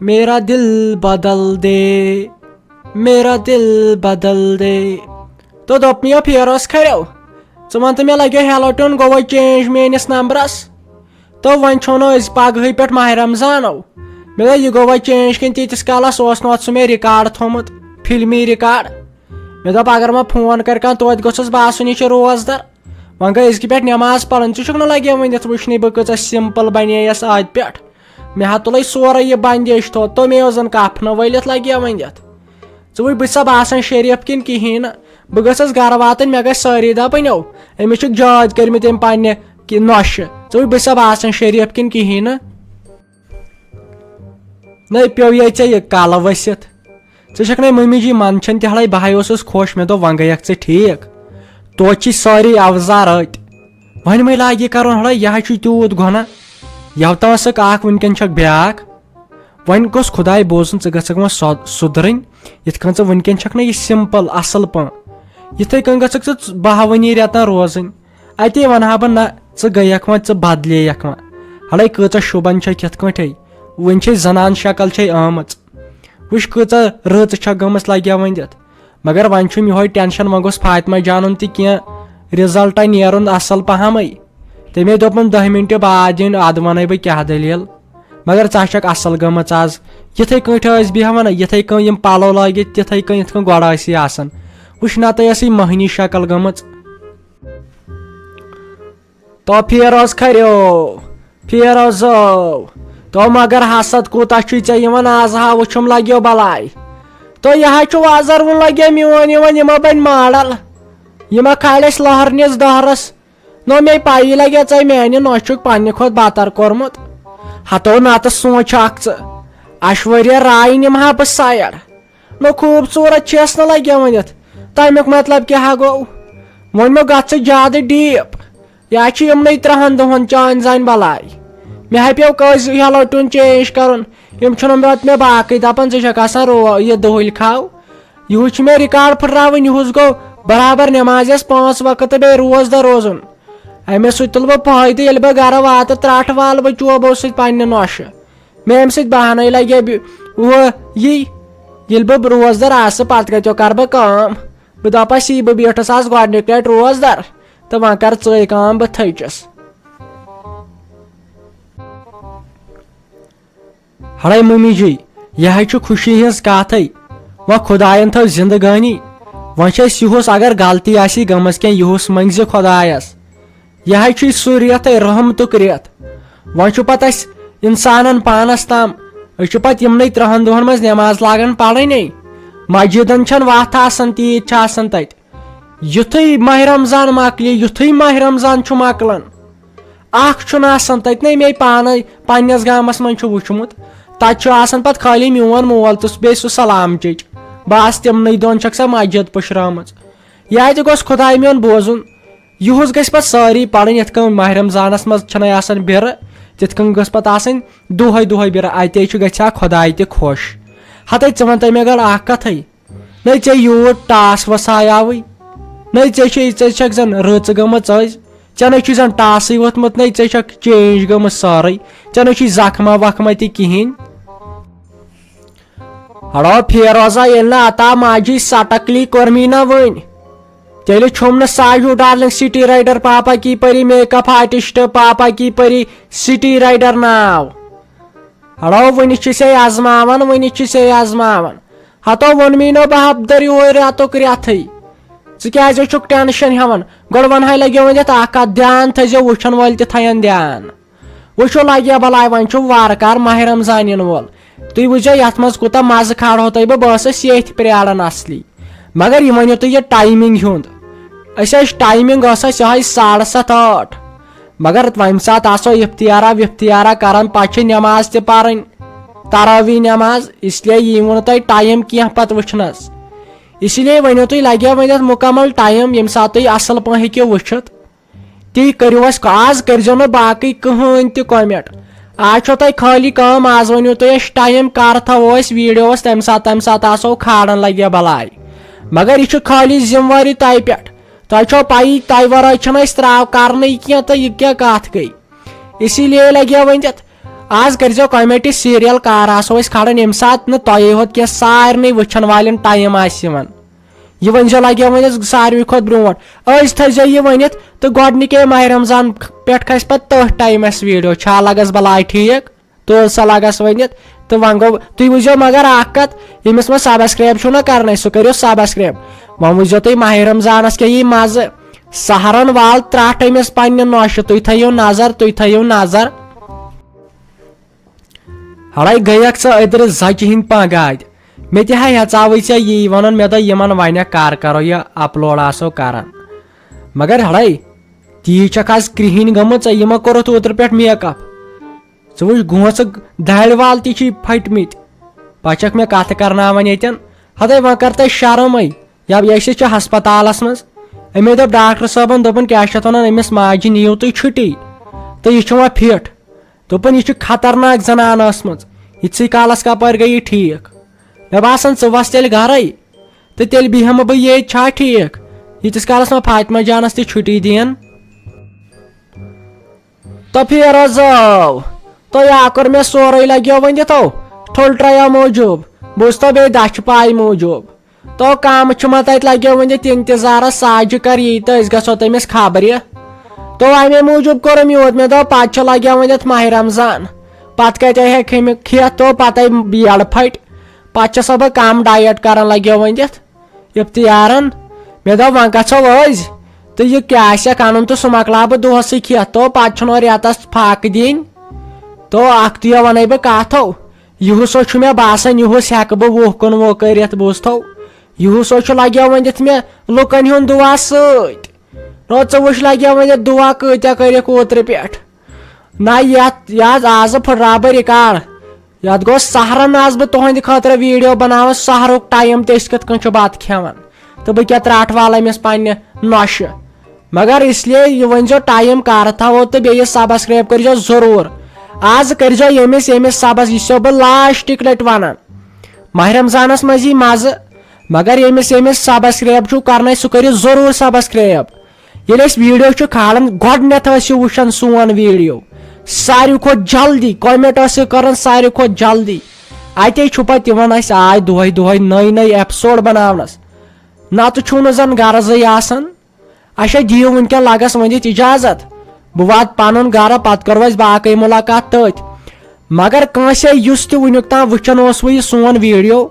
میرا دل بدل دے میرا دل بدل دے تو دوٚپ مےٚ پھیرس کھریو ژٕ وَن تہٕ مےٚ لگیو ہیلوٹن گوٚو چینج میٲنِس نمبرس تو وۄنۍ چھُنہٕ أسۍ پگہٕے پٮ۪ٹھ ماہ رمضانو مےٚ دوٚپ یہِ گوٚو چینج کِنہٕ تیٖتِس کالس اوس نہٕ اتھ سُہ مےٚ رِکاڈ تھوٚمُت فلمی رِکاڈ مےٚ دوٚپ اگر مےٚ فون کرِ کانٛہہ توتہِ گوٚژھُس باسُن یہِ چھُ روزدر وۄنۍ گٔے أزکہِ پٮ۪ٹھ نٮ۪ماز پران ژٕ چھُکھ نہٕ لگے ؤنِتھ وٕچھنٕے بہٕ کۭژاہ سمپل بنییس اتھ پٮ۪ٹھ مےٚ ہا تُلے سورُے یہِ بندیش تھوٚد تو مےٚ اوس زن کفنہٕ ؤلِتھ لگے ؤنِتھ ژٕ وٕچھ بہٕ چھُسا باسان شریف کِنہٕ کہیٖنۍ نہٕ بہٕ گٔژھٕس گرٕ واتٕنۍ مےٚ گژھِ سٲری دپٕنۍ أمِس چھُکھ جٲد کٔرمٕتۍ أمۍ پننہِ نۄشہِ ژٕ وٕچھ بہٕ چھُسا باسان شریف کِنہٕ کہیٖنۍ نہٕ پیٚو یے ژےٚ یہِ کلہٕ ؤسِتھ ژٕ چھکھ نَے مٔمی جی منٛدچھان تہِ ہڑے بہے اوسُس خۄش مےٚ دوٚپ وۄنۍ گٔیکھ ژٕ ٹھیٖک توتہِ چھِ سٲری اَوزار أتۍ وۄنۍ مے لاگہِ کرُن ہڑے یہِ حظ چھُ تیوٗت گۄناہ یوتام ٲسٕکھ اکھ وٕنکیٚن چھکھ بیاکھ وۄنۍ گوٚژھ خۄداے بوزُن ژٕ گژھکھ وۄنۍ سُدرٕنۍ یِتھ کٔنۍ ژٕ وٕنکیٚن چھکھ نا یہِ سمپل اصل پٲٹھۍ یِتھٕے کٔنۍ گژھکھ ژٕ بہوٲنی رٮ۪تن روزٕنۍ اتے ونہٕ ہا بہٕ نہ ژٕ گٔیکھ وۄنۍ ژٕ بدلییکھ وۄنۍ ہڑے کۭژاہ شوٗبان چھکھ یِتھ کٲٹھۍ وٕنۍ چھے زنان شکل چھے آمٕژ وٕچھ کۭژاہ رٕژ چھکھ گٔمٕژ لگیا ؤنِتھ مگر وۄنۍ چھُم یِہوے ٹینشن وۄنۍ گوٚژھ فاطمہ جانُن تہِ کینٛہہ رِزلٹا نیرُن اصل پہمے تٔمۍ دوٚپُن 10 مِنٹہِ بعد یِن ادٕ ونَے بہٕ کیاہ دٔلیٖل مگر ژٕ چھکھ اصل گٔمٕژ آز یِتھٕے کٲٹھۍ ٲسۍ بیٚہوان یِتھٕے کٔنۍ یِم پلو لٲگِتھ تِتھٕے کٔنۍ یِتھ کٔنۍ گۄڈٕ ٲسی آسان وٕچھ نتہٕ ٲسٕے مٔہنی شکل گٔمٕژ تو پھیروز کھریو پھیروزو تو مگر حسد کوٗتاہ چھُے ژےٚ یِوان آز ہا وٕچھُم لگیو بلاے تو یہِ حظ چھُ وزروُن لگیو میون یِوان یِمو بنہِ ماڈل یِمو کھالہِ اَسہِ لہرنِس دہرس نو مے پایی لگے ژےٚ میانہِ نۄش چھُکھ پننہِ کھۄتہٕ بتر کوٚرمُت ہتو نتہٕ سونٛچ اکھ ژٕ ایشوریا راے نِمہٕ ہا بہٕ سایڈ نو خوٗبصوٗرت چھس نہٕ لگے ؤنِتھ تمیُک مطلب کیاہ گوٚو وۄنۍ گژھ ژٕ زیادٕ ڈیٖپ یا چھِ یِمنٕے 3 دۄہن چانہِ زانہِ بلاے مےٚ ہا پیٚو کٲنٛسہِ ہیلوٹن چینج کرُن یِم چھُنہٕ پتہٕ مےٚ باقٕے دپان ژٕ چھکھ آسان یہِ دۄہلۍ کھاو یِہُس چھُ مےٚ رِکاڈ پھٕٹراوٕنۍ یِہُس گوٚو برابر نٮ۪مازٮ۪س 5 وقت تہٕ بیٚیہِ روزدر روزُن امے سۭتۍ تُلہٕ بہٕ فٲیدٕ ییٚلہِ بہٕ گرٕ واتہٕ ترٛٹھ والہٕ بہٕ چوبو سۭتۍ پننہِ نۄشہِ مےٚ امہِ سۭتۍ بہانٕے لگے ییٚلہِ بہٕ روزدر آسہٕ پتہٕ کتیو کرٕ بہٕ کٲم بہٕ دپس یی بہٕ بیٖٹھٕس آز گۄڈنِکۍ لٹہِ روزدر تہٕ وۄنۍ کر ژٕے کٲم بہٕ تھٔچِس ہڑے ممی جی یہِ حظ چھُ خوشی ہٕنٛز کتھٕے وۄنۍ خۄداین تھٲو زندگٲنی وۄنۍ چھِ أسۍ یِہُس اگر غلطی آسی گٔمٕژ کینٛہہ یِہُس منٛگۍ زِ خۄدایس یہِ حظ چھُے سُہ رٮ۪تھ رحمتُک رٮ۪تھ وۄنۍ چھُ پتہٕ اسہِ انسانن پانس تام أسۍ چھِ پتہٕ یِمنٕے 3 دۄہن منٛز نٮ۪ماز لاگان پرٕنۍ مسجدن چھنہٕ وتھ آسان تیٖتۍ چھِ آسان تتہِ یُتھُے ماہ رمضان مۄکلہِ یُتھُے ماہ رمضان چھُ مۄکلان اکھ چھُنہٕ آسان تتہِ نَے مے پانے پننِس گامس منٛز چھُ وٕچھمُت تتہِ چھُ آسان پتہٕ خٲلی میون مول تہٕ بیٚیہِ سُہ سلام چیچ بس تِمنٕے دۄہن چھکھ سۄ مسجد پُشرٲمٕژ یہِ تہِ گوٚژھ خۄداے میون بوزُن یِہُس گژھِ پتہٕ سٲری پرٕنۍ یِتھ کٔنۍ ماہ رمضانس منٛز چھنَے آسان بِرٕ تِتھ کٔنۍ گٔژھ پتہٕ آسٕنۍ دۄہے دۄہے بِرٕ اتے چھُ گژھِ ہا خۄداے تہِ خۄش ہتے ژٕ وَن تہٕ مےٚ گٔر اکھ کتھٕے نَے ژےٚ یوٗت ٹاس وسایاوٕے نَے ژےٚ چھکھ زن رٕژ گٔمٕژ أزۍ ژےٚ نَے چھُے زن ٹاسٕے ووٚتھمُت نَے ژےٚ چھکھ چینج گٔمٕژ سٲرٕے ژےٚ نَے چھُے زخما وخما تہِ کہیٖنۍ ہڑو پھیروزا ییٚلہِ نہٕ عطا ماجی سٹکلی کوٚرمی نہ وٕنۍ تیٚلہِ چھُم نہٕ ساجوٗ ڈارلنگ سٹی رایڈر پاپا کی پری میک اپ آرٹسٹ پاپا کی پری سٹی رایڈر ناو ہڑو وٕنہِ چھُسے آزماوان ہتو ووٚنمی نہٕ بہٕ ہپدر یِہوے رٮ۪تُک رٮ۪تھٕے ژٕ کیازِ چھُکھ ٹینشن ہٮ۪وان گۄڈٕ ونہاے لگیو ؤنِتھ اکھ کتھ دھیان تھٲیزیو وٕچھن وٲلۍ تہِ تھاین دھیان وٕچھو لگیا بلاے وۄنۍ چھُ وارٕ کار ماہ رمضان یِنہٕ وول تُہۍ وٕچھزیو یتھ منٛز کوٗتاہ مزٕ کھالہو تۄہہِ بہٕ ٲسٕس ییٚتھۍ پرٛاران اصلی مگر یہِ ؤنِو تُہۍ یہِ ٹایمنگ ہُنٛد أسۍ ٲسۍ ٹایمنگ ٲس اَسہِ یِہوے 7:30 مگر ومہِ ساتہٕ آسو افتیارا کران پتہٕ چھِ نٮ۪ماز تہِ پرٕنۍ تراوی نٮ۪ماز اس لیے یی ووٚن تۄہہِ ٹایم کینٛہہ پتہٕ وٕچھنس اسی لیے ؤنِو تُہۍ لگیا ؤنِتھ مُکمل ٹایم ییٚمہِ ساتہٕ تُہۍ اصل پٲٹھۍ ہیٚکِو وٕچھِتھ تی کٔرِو اَسہِ آز کٔرزیو نہٕ باقٕے کٕہٕنۍ تہِ کومنٹ آز چھو تۄہہِ خٲلی کٲم آز ؤنِو تُہۍ اَسہِ ٹایم کر تھاوو أسۍ ویٖڈیوس تمہِ ساتہٕ آسو کھالان لگیا بلاے مگر یہِ چھُ خٲلی ذمہٕ وٲری تۄہہِ پٮ۪ٹھ تۄہہِ چھو پایی تۄہہِ ورٲے چھنہٕ أسۍ تراو کرنٕے کینٛہہ تہٕ یہِ کیاہ کتھ گٔے اسی لیے لگیا ؤنِتھ آز کرزو کامیڈی سیریل کار آسو اس کھڑن یم سات نہ تۄہے ہوت کینٛہہ سارنٕے وٕچھن والٮ۪ن ٹایم آسہِ یِوان یہ ؤنزیو لگیو ونس ساروی کھۄتہٕ برونٛٹھ أزۍ تھٲیزیو یہِ ؤنِتھ تہٕ گۄڈنِکے ماہ رمضان پٮ۪ٹھ کھسہِ پتہٕ تٔتھۍ ٹایمس ویڈیو چھا لگس بلاے ٹھیٖک تُل سا لگس ؤنِتھ تہٕ وۄنۍ گوٚو تُہۍ وٕچھزیو مگر اکھ کتھ ییٚمِس وۄنۍ سبسکرایب چھُو نہ کرنے سُہ کٔرِو سبسکرایب وۄنۍ وٕچھزیو تُہۍ ماہ رمضانس کیٛاہ یی مزٕ سہرن وال ترٛٹھ أمِس پننہِ نوشہِ تُہۍ تھٲیِو نظر ہڑے گٔیکھ ژٕ أدرٕ زچہِ ہِنٛدۍ پگاد مےٚ تہِ ہا ہیژاوٕے ژےٚ یی ونُن مےٚ دوٚپ یِمن ونیکھ کر کرو یہِ اپلوڈ آسو کران مگر ہڑے تی چھکھ آز کرٛہِنۍ گٔمٕژ ژےٚ یِمو کوٚرُتھ اوترٕ پٮ۪ٹھ میک اپ ژٕ وٕچھ گونٛژٕ دارِ وال تہِ چھی پھٔٹمٕتۍ پتہٕ چھکھ مےٚ کتھٕ کرناوان ییٚتٮ۪ن ہتے وۄنۍ کر تۄہہِ شرمٕے یہِ چھِ ہسپتالس منٛز أمے دوٚپ ڈاکٹر صٲبن دوٚپُن کیٛاہ چھِ اتھ ونان أمِس ماجہِ نِیِو تُہۍ چھُٹی تہٕ یہِ چھُ وۄنۍ فِٹ دوٚپُن یہِ چھِ خطرناک زنان ٲسمٕژ یِتسٕے کالس کپٲرۍ گٔے یہِ ٹھیٖک مےٚ باسان ژٕ وس تیٚلہِ گرے تہٕ تیٚلہِ بیٚہمہٕ بہٕ ییٚتۍ چھا ٹھیٖک ییٖتِس کالس وۄنۍ فاطمہ جانس تہِ چھُٹی دِین تو پھیرو زٲو تۄہہِ یا کوٚر مےٚ سورُے لگیو ؤنِتھ ٹھُلٹریا موٗجوٗب بہٕ اوسُس تو بیٚیہِ دچھِ پاے موٗجوٗب تو کم چھُ مےٚ تتہِ لگیو ؤنِتھ انتظارس ساجہِ کر یی تہٕ أسۍ گژھو تٔمِس خبرِ تو امے موٗجوٗب کوٚرُم یوٗت مےٚ دوٚپ پتہٕ چھُ لگیو ؤنِتھ ماہ رمضان پتہٕ کتے ہیٚکہِ أمۍ کھٮ۪تھ تو پتے بیڑ پھٹ پتہٕ چھسا بہٕ کم ڈایٹ کران لگیو ؤنِتھ افتیارن مےٚ دوٚپ وۄنۍ گژھو أزۍ تہٕ یہِ کیٛاہ آسٮ۪کھ انُن تہٕ سُہ مۄکلاو بہٕ دۄہسٕے کھٮ۪تھ تو پتہٕ چھُنہٕ رٮ۪تس پھاکہٕ دِنۍ تو اکھ تہِ ونٕے بہٕ کتھو یِہُس چھُ مےٚ باسان یِہُس ہٮ۪کہٕ بہٕ وُہ کُن وُہ کٔرِتھ بوٗزتھو یِہُس چھُ لگیو ؤنِتھ مےٚ لُکن ہُنٛد دُعا سۭتۍ رو ژٕ وٕچھ لگیو ؤنِتھ دُعا کۭتیاہ کٔرِکھ اوترٕ پٮ۪ٹھ نہ یتھ آزٕ پھٕٹراو بہٕ رِکاڑ یتھ گوٚو سہرن آس بہٕ تُہنٛدِ خٲطرٕ ویڈیو بناوان سہرُک ٹایم تہِ أسۍ کِتھ کٔنۍ چھُ بتہٕ کھٮ۪وان تہٕ بہٕ کیٛاہ ترٛٹھ والہٕ أمِس پننہِ نۄشہِ مگر اسلیے یہِ ؤنزیو ٹایم کر تھاوو تہٕ بیٚیہِ سبسکرایب کٔرزیو ضروٗر آز کٔرزیو ییٚمِس یہِ چھُسو بہٕ لاسٹٕکۍ لٹہِ ونان ماہ رمضانس منٛز یی مزٕ مگر ییٚمِس سبسکرایب چھُو کرنے سُہ کٔرِو ضروٗر سبسکرایب ییٚلہِ أسۍ ویڈیو چھِ کھالان گۄڈنیتھ ٲسِو وٕچھان سون ویڈیو ساروی کھۄتہٕ جلدی کومنٹ ٲسِو کران ساروی کھۄتہٕ جلدی اتے چھُ پتہٕ یِوان اسہِ آے دۄہے نٔے ایپسوڈ بناونس نتہٕ چھُ نہٕ زن غرضٕے آسان اچھا دِیِو وٕنکیٚن لگس ؤنِتھ اجازت بہٕ واتہٕ پنُن گرٕ پتہٕ کرو أسۍ باقٕے مُلاقات تٔتھۍ مگر کٲنٛسے یُس تہِ وُنیُک تام وٕچھان اوس وۄنۍ یہِ سون ویڈیو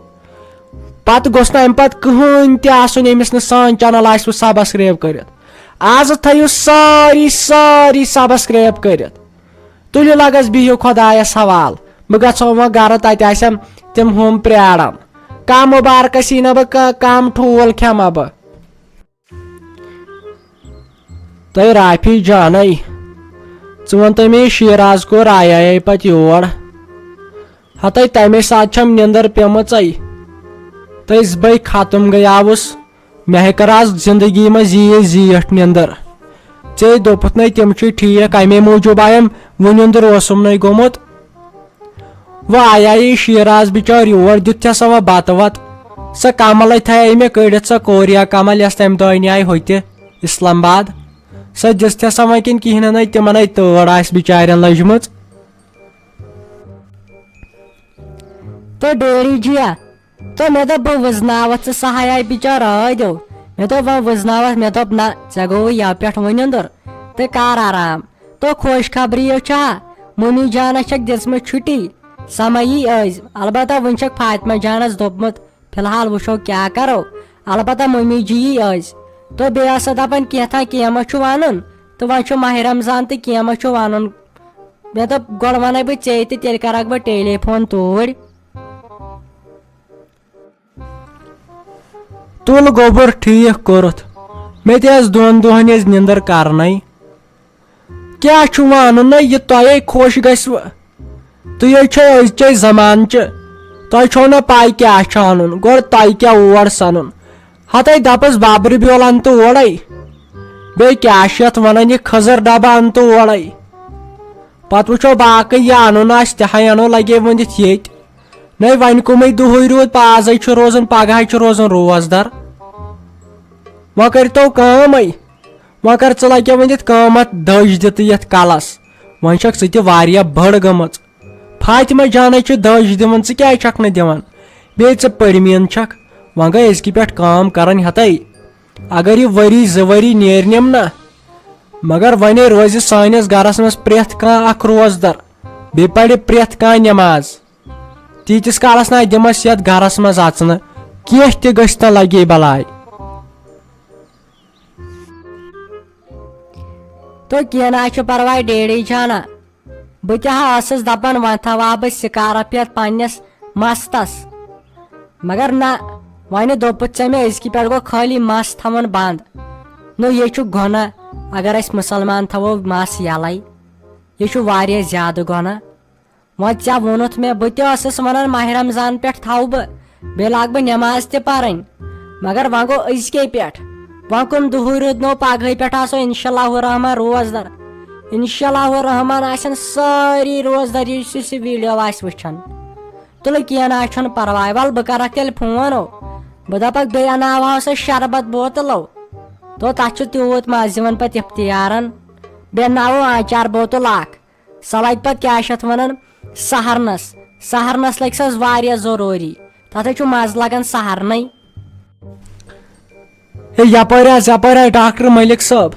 پتہٕ گوٚژھ نہٕ امہِ پتہٕ کٕہٕنۍ تہِ آسُن ییٚمِس نہٕ سٲنۍ چنل آسہِ وۄنۍ سبسکرایب کٔرِتھ آز تھٲیِو سٲری سبسکرایب کٔرِتھ تُلِو لگس بِہِو خۄدایس حوال بہٕ گژھو وۄنۍ گرٕ تتہِ آسن تِم ہُم پراران کم مُبارکس یی نہٕ بہٕ کم ٹھوٗل کھٮ۪مہ بہٕ تۄہہِ رافی جانے ژٕ ون تہٕ مےٚ شیراز کوٚر آیے پتہٕ یور ہتے تمے ساتہٕ چھم نِندٕر پیٚمٕژے تٔژ بے ختم گٔیاوُس مےٚ ہیٚکر آز زندگی منٛز یی زیٖٹھ نِندٕر ژےٚ دوٚپُتھ نے تِم چھِ ٹھیٖک امے موٗجوٗب آیم وُنِنٛدُر اوسُم نَے گوٚمُت وۄنۍ آیے شیراز بِچور یور دیُت چھَسا وۄنۍ بتہٕ وتہٕ سۄ کملے تھایے مےٚ کٔڑِتھ سۄ کوریا کمل یۄس تمہِ دۄہ اَنے ہوٚتہِ اسلام آباد سۄ دِژ تھسا وۄنۍ کِنہٕ کِہینۍ نَے تِمن تٲر آسہِ بِچارٮ۪ن لٔجمٕژ تو ڈیری جیا تو مےٚ دوٚپ بہٕ وٕزناوتھ ژٕ سۄ ہاے بِچور ٲدیو مےٚ دوٚپ وۄنۍ وٕزناوتھ مےٚ دوٚپ نہ ژےٚ گوٚوُے یَوٕ پٮ۪ٹھ وُنِنٛدُر تہٕ کر آرام تو خۄش خبری چھا ممی جانس چھکھ دِژمٕژ چھُٹی سۄ مہ یی أزۍ البتہ وُنہِ چھکھ فاطمہ جانس دوٚپمُت فی الحال وٕچھو کیٛاہ کرو البتہ ممی جی یی أزۍ تو بیٚیہِ ٲس سۄ دپان کینٛژھا کینٛہہ ما چھُ ونُن تہٕ وۄنۍ چھُ ماہ رمضان تہٕ کینٛہہ ما چھُ ونُن مےٚ دوٚپ گۄڈٕ ونَے بہٕ ژےٚ تہٕ تیٚلہِ کرکھ بہٕ ٹیلی فون توٗرۍ تُل گوٚبُر ٹھیٖک کوٚرُتھ مےٚ تہِ ٲس دۄن دۄہن ٲسۍ نِندٕر کرنے کیٛاہ چھُ وۄنۍ انُن نہ یہِ تۄہے خۄش گژھوٕ تُہۍ چھو أزچے زمانچہِ تۄہہِ چھو نہ پاے کیٛاہ چھُ انُن گۄڈٕ تۄہہِ کیٛاہ اور سنُن ہتے دپس ببرِ بیول ان تہٕ اورے بیٚیہِ کیٛاہ چھِ یتھ ونان یہِ خٔزٕر ڈبہٕ ان تہٕ اورے پتہٕ وٕچھو باقٕے یہِ انُن آسہِ تہِ ہاے انو لگے ؤنِتھ ییٚتہِ نے وۄنۍ کُمے دۄہٕے روٗد آزے چھُ روزان پگہٕے چھُ روزان روزدر وۄنۍ کٔرتو کٲمے وۄنۍ کر ژٕ لگے ؤنِتھ کٲم اتھ دٔج دِتہٕ یتھ کلس وۄنۍ چھکھ ژٕ تہِ واریاہ بٔڑ گٔمٕژ فاطمہ جانے دج دِوان ژٕ کیٛازِ چھکھ نہٕ دِوان بیٚیہِ ژٕ پٔرمین چھکھ وۄنۍ گٔے أزکہِ پٮ۪ٹھ کٲم کرٕنۍ ہتٕے اگر یہِ ؤری زٕ ؤری نیرنیم نا مگر وۄنۍ روزِ سٲنِس گرس منٛز پرٛٮ۪تھ کانٛہہ اکھ روزدر بیٚیہِ پرِ پرٛٮ۪تھ کانٛہہ نٮ۪ماز تیٖتِس کالس نہ دِمس یتھ گرس منٛز اژنہٕ کینٛہہ تہِ گژھِ نہٕ لگے بلاے تو کینٛہہ نہ چھُ پرواے ڈیڈی جانا بہٕ تہِ ہا ٲسٕس دپان وۄنۍ تھاوہا بہٕ سکارپیت پننس مستس مگر نہ وۄنۍ دوٚپُتھ ژےٚ مےٚ أزکہِ پٮ۪ٹھ گوٚو خٲلی مس تھاوُن بنٛد نو یہِ چھُ گۄناہ اگر أسۍ مُسلمان تھاوو مس یلے یہِ چھُ واریاہ زیادٕ گۄناہ وۄنۍ ژےٚ ووٚنُتھ مےٚ بہٕ تہِ ٲسٕس ونان ماہِ رمضان پٮ۪ٹھ تھاوٕ بہٕ بیٚیہِ لاگہٕ بہٕ نٮ۪ماز تہِ پرٕنۍ مگر وۄنۍ گوٚو أزکے پٮ۪ٹھ وۄنۍ کُن دُہٕے روٗدنو پگہٕے پٮ۪ٹھ آسو انشاء اللہ الرحمان روزدر انشاء اللہ الرحمان آسن سٲری روزدر یُس یُس یہِ ویٖڈیو آسہِ وٕچھان تُلہٕ کینٛہہ نہ چھُنہٕ پرواے ول بہٕ کرکھ تیٚلہِ فون بہٕ دپکھ بیٚیہِ اناوہو سۄ شربت بوتلو تو تتھ چھُ تیوٗت مزٕ یِوان پتہٕ افتیارن بیٚیہِ اناوو آنچار بوتل اکھ سۄ لگہِ پتہٕ کیٛاہ چھِ اتھ ونان سہرنس لگہِ سۄ واریاہ ضروٗری تتھ چھُ مزٕ لگان سہرنٕے ہے یپٲرۍ ڈاکٹر ملک صٲب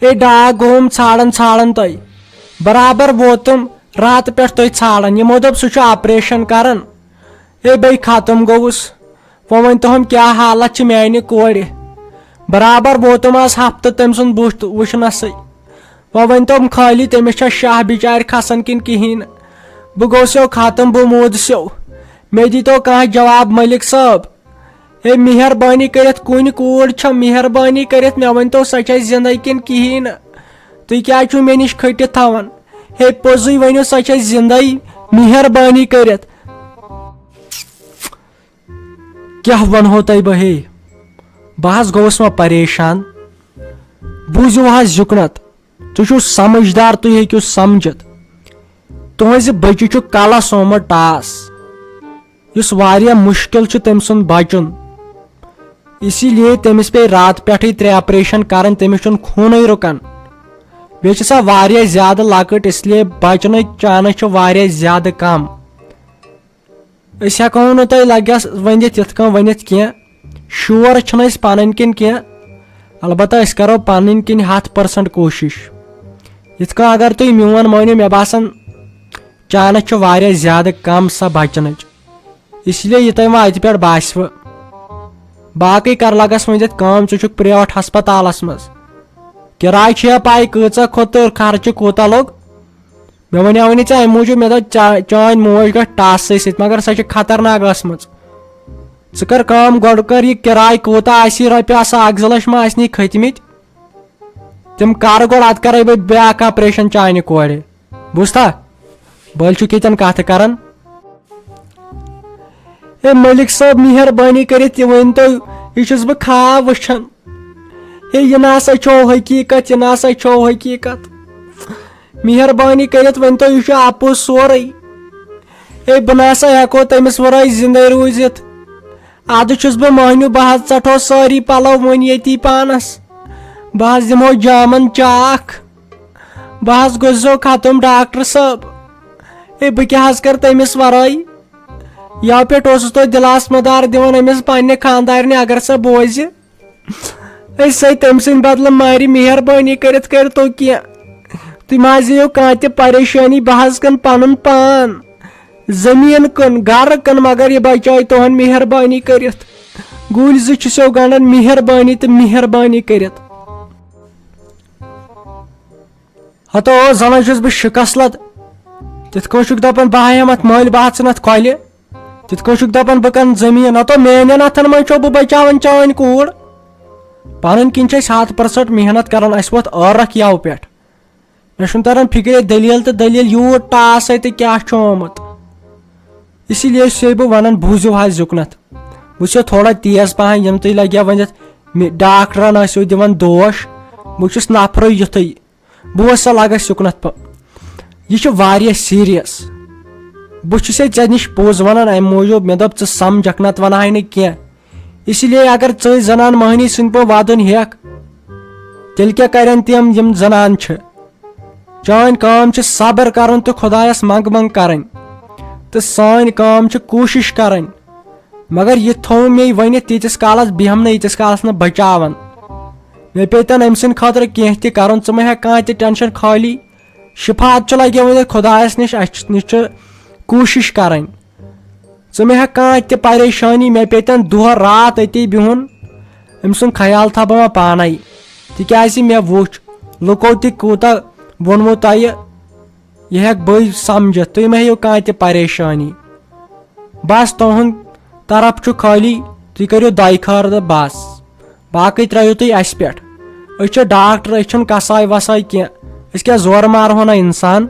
ہے ڈاک گوٚوُم ژھانڈان تۄہہِ برابر ووتُم راتہٕ پٮ۪ٹھ تُہۍ ژھانڈان یِمو دوٚپ سُہ چھُ آپریشن کران ہے بیٚیہِ ختم گوٚوُس وۄنۍ ؤنۍتوہم کیٛاہ حالت چھِ میانہِ کورِ برابر ووتُم آز ہفتہٕ تٔمۍ سُنٛد بُتھ وٕچھنسٕے وۄنۍ ؤنۍتوم خٲلی تٔمِس چھا شاہ بِچارِ کھسان کِنہٕ کہیٖنۍ نہٕ بہٕ گوٚوسو ختم بہٕ موٗدسیو مےٚ دیٖتو کانٛہہ جواب ملک صٲب ہے مہربٲنی کٔرِتھ کُنہِ کوٗر چھا مہربٲنی کٔرِتھ مےٚ ؤنۍتو سۄ چھا زندے کِنہٕ کہیٖنۍ نہٕ تُہۍ کیٛازِ چھُو مےٚ نِش کھٔٹِتھ تھاوان ہے پوٚزُے ؤنِو سۄ چھا زندے مہربٲنی کٔرِتھ کیٛاہ ونہو تۄہہِ بہٕ ہے بہٕ حظ گوٚوُس وۄنۍ پریشان بوٗزِو حظ یُکنت تُہۍ چھِو سمجھدار تُہۍ ہیٚکِو سمجھِتھ تُہنٛزِ بچہِ چھُ کلس آمُت ٹاس یُس واریاہ مُشکِل چھُ تٔمۍ سُنٛد بچُن اسی لیے تٔمِس پیٚیہِ راتہٕ پٮ۪ٹھٕے 3 آپریشن کرٕنۍ تٔمِس چھُنہٕ خوٗنٕے رُکان بیٚیہِ چھِ سۄ واریاہ زیادٕ لۄکٕٹ اس لیے بچنٕکۍ چانس چھِ واریاہ زیادٕ کم أسۍ ہٮ۪کو نہٕ تۄہہِ لگٮ۪س ؤنِتھ یِتھ کٔنۍ ؤنِتھ کینٛہہ شور چھِنہٕ أسۍ پنٕنۍ کِنۍ کینٛہہ البتہ أسۍ کرو پنٕنۍ کِنۍ 100% کوٗشش یِتھ کٔنۍ اگر تُہۍ میون مٲنِو مےٚ باسان چانس چھِ واریاہ زیادٕ کم سۄ بچنٕچ اس لیے یہِ تۄہہِ وۄنۍ اتہِ پٮ۪ٹھ باسوٕ باقٕے کر لگس ؤنِتھ کٲم ژٕ چھُکھ پریویٹ ہسپتالس منٛز کِراے چھےٚ پاے کۭژاہ کھوٚت تہٕ خرچہٕ کوٗتاہ لوٚگ مےٚ وَنیٛاو نہٕ ژےٚ امہِ موٗجوٗب مےٚ دوٚپ چٲنۍ موج گژھِ ٹاسٕے سۭتۍ مگر سۄ چھِ خطرناک ٲسمٕژ ژٕ کر کٲم گۄڈٕ کر یہِ کِراے کوٗتاہ آسی رۄپیہِ آسان 1-2 لچھ ما آسنی کھٔتمٕتۍ تِم کر گۄڈٕ ادٕ کرے بہٕ بیاکھ آپریشن چانہِ کورِ بوٗزتھا بٔلۍ چھُکھ ییٚتٮ۪ن کتھٕ کران ہے ملک صٲب مہربٲنی کٔرِتھ یہِ ؤنۍتو یہِ چھُس بہٕ خواب وٕچھان ہے یہِ نسا چھو حقیٖقت یہِ نسا چھو حقیٖقت مہربٲنی کٔرِتھ ؤنۍتو یہِ چھُ اپُز سورُے ہے بہٕ نسا ہٮ۪کو تٔمِس ورٲے زندے روٗزِتھ ادٕ چھُس بہٕ مٔہنیوٗ بہٕ حظ ژٹہو سٲری پلو وۄنۍ ییٚتی پانس بہٕ حظ دِمہو جامن چاکھ بہٕ حظ گوٚژھو ختم ڈاکٹر صٲب ہے بہٕ کیٛاہ حظ کرٕ تٔمِس ورٲے یو پٮ۪ٹھ اوسُس تۄہہِ دِلاس مدار دِوان أمِس پننہِ خانٛدارنہِ اگر سۄ بوزِ ہے سۄ تٔمۍ سٕنٛدِ بدلہٕ مارِ مہربٲنی کٔرِتھ کٔرتو کینٛہہ تُہۍ مہ حظ یِیِو کانٛہہ تہِ پریشٲنی بہٕ حظ کٕنہٕ پنُن پان زٔمیٖن کٕن گرٕ کٕن مگر یہِ بچٲے تُہنٛد مہربٲنی کٔرِتھ گُلۍ 2 چھُسو گنڈان مہربٲنی تہٕ مہربٲنی کٔرِتھ ہتو زنان چھُس بہٕ شِکسلت تِتھ کٔنۍ چھُکھ دپان بہٕ ہایم اتھ مٔلۍ بہٕ ژھٕنہٕ اتھ کۄلہِ تِتھ کٔنۍ چھُکھ دپان بہٕ کٕنہٕ زٔمیٖن ہتو میانٮ۪ن اتھن منٛز چھو بہٕ بچاوان چٲنۍ کوٗر پنٕنۍ کِنۍ چھِ أسۍ 100% محنت کران اسہِ ووت ٲرکھ یو پٮ۪ٹھ مےٚ چھُنہٕ تران فِکرے دٔلیٖل تہٕ دٔلیٖل یوٗت ٹاس تہٕ کیٛاہ چھُ آمُت اسی لیے چھُسے بہٕ ونان بوٗزِو حظ یُکنتھ بہٕ چھُسو تھوڑا تیز پہن یِم تُہۍ لگیا ؤنِتھ ڈاکٹرن ٲسِو دِوان دوش بہٕ چھُس نفرٕے یُتھُے بہٕ سا لگس یُکنتھ یہِ چھُ واریاہ سیٖریس بہٕ چھُسے ژےٚ نِش پوٚز ونان امہِ موٗجوٗب مےٚ دوٚپ ژٕ سمجھکھ نتہٕ ونہاے نہٕ کینٛہہ اسی لیے اگر ژٕ زنان مٔہنی سٕنٛدۍ پٲٹھۍ ودُن ہٮ۪کھ تیٚلہِ کیٛاہ کرن تِم یِم زنان چھِ چٲنۍ کٲم چھِ صبر کرُن تہٕ خۄدایس منٛگ منٛگ کرٕنۍ تو سان کام چھ کوشش کرن مگر یہ تھو مے ونت تیتس کالس بہم نا یتس کالس نا بچاون مے پیتن أمۍ سٕنٛدِ خٲطرٕ کینٛہہ تہِ کرُن ژٕ مہ ہیٚکھ کانٛہہ تہِ ٹینشن خٲلی شفاعت چھ لگے ونتھ خدایس نش اسہِ نش چھ کوشش کرٕنۍ ژٕ مہ ہیٚکھ کانٛہہ تہِ پریشٲنی مے پیتن دۄہ رات أتی بِہُن أمۍ سُنٛد خیال تھاو بہٕ پانے تِکیازِ مےٚ وُچھ لُکو تہِ کوٗتاہ ووٚنمو تۄہہِ یہِ ہیٚکہٕ بٕے سمجھِتھ تُہۍ مہ ہیٚیِو کانٛہہ تہِ پریشٲنی بس تُہُنٛد طرف چھُ خٲلی تُہۍ کٔرِو دۄیہِ خٲر تہٕ بس باقٕے ترٲیِو تُہۍ اسہِ پٮ۪ٹھ أسۍ چھِ ڈاکٹر أسۍ چھِنہٕ کسٲے وسٲے کینٛہہ أسۍ کیٛاہ زورٕ مارہو نا انسان